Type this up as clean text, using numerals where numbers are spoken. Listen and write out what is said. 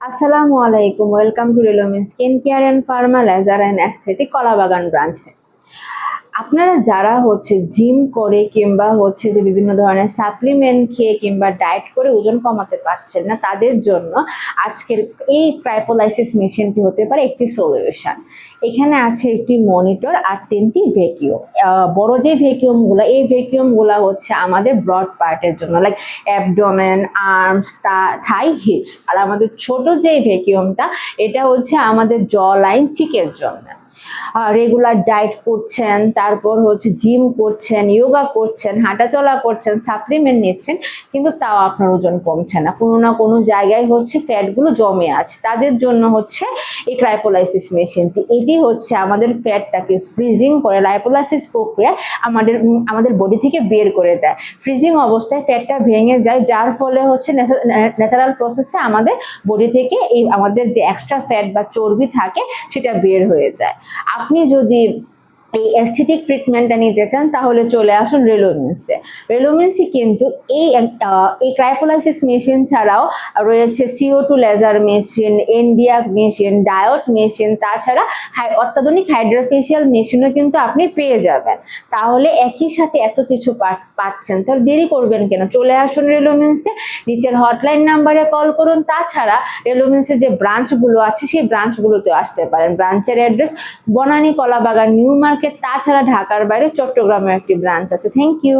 আসসালামু আলাইকুম, welcome to Relomin skin care and pharma laser and aesthetic Kalabagan ব্রাঞ্চে। আপনারা যারা জিম করে কিংবা যে বিভিন্ন ধরনের সাপ্লিমেন্ট খেয়ে কিংবা ডায়েট করে ওজন কমাতে পারছেন না, তাদের জন্য আজকের এই ক্রাইপোলাইসিস মেশিনটি হতে পারে একটি সলিউশন। এখানে আছে একটি মনিটর আর 3টি ভ্যাকিউম। বড় যে ভ্যাকিউমগুলো, এই ভ্যাকিউমগুলো আমাদের ব্রড পার্টের জন্য, লাইক অ্যাবডোমেন, আর্মস, থাই, হিপস। আর আমাদের ছোট যে ভ্যাকিউমটা, এটা আমাদের জ লাইন, চিকের জন্য। রেগুলার ডায়েট করছেন, তারপর জিম করছেন, যোগা করছেন, হাঁটাচলা করছেন, সাপ্লিমেন্ট নিচ্ছেন, কিন্তু তাও আপনার ওজন কমছে না, কোনো না কোনো জায়গায় ফ্যাটগুলো জমে আছে, তাদের জন্য এই ক্রাইপোলাইসিস মেশিনটি। এটি আমাদের ফ্যাটটাকে ফ্রিজিং করে, লাইপোলাইসিস প্রক্রিয়ায় আমাদের বডি থেকে বের করে দেয়। ফ্রিজিং অবস্থায় ফ্যাটটা ভেঙে যায়, যার ফলে ন্যাচারাল প্রসেসে আমাদের বডি থেকে আমাদের যে এক্সট্রা ফ্যাট বা চর্বি থাকে সেটা বের হয়ে যায়। আপনি যদি এই অ্যাস্থেটিক ট্রিটমেন্টটা নিতে চান, তাহলে চলে আসুন রেলোমিন্সে। রেলোমিন্সে কিন্তু এই ক্রাইপোলাইসিস মেশিন ছাড়াও রয়েছে CO2 লেজার মেশিন, এনডিআক মেশিন, ডায়োড মেশিন, তাছাড়া অত্যাধুনিক হাইড্রোফেশিয়াল মেশিনও কিন্তু আপনি পেয়ে যাবেন। তাহলে একই সাথে এত কিছু পাচ্ছেন, তাহলে দেরি করবেন কেন? চলে আসুন রেলোমিন্সে, নিচের হটলাইন নাম্বারে কল করুন। তাছাড়া রেলোমিন্সের যে ব্রাঞ্চগুলো আছে, সেই ব্রাঞ্চগুলোতে আসতে পারেন। ব্রাঞ্চের address Banani, Kalabagan, new market, তাছাড়া ঢাকার বাইরে চট্টগ্রামে একটি ব্রাঞ্চ আছে। Thank you.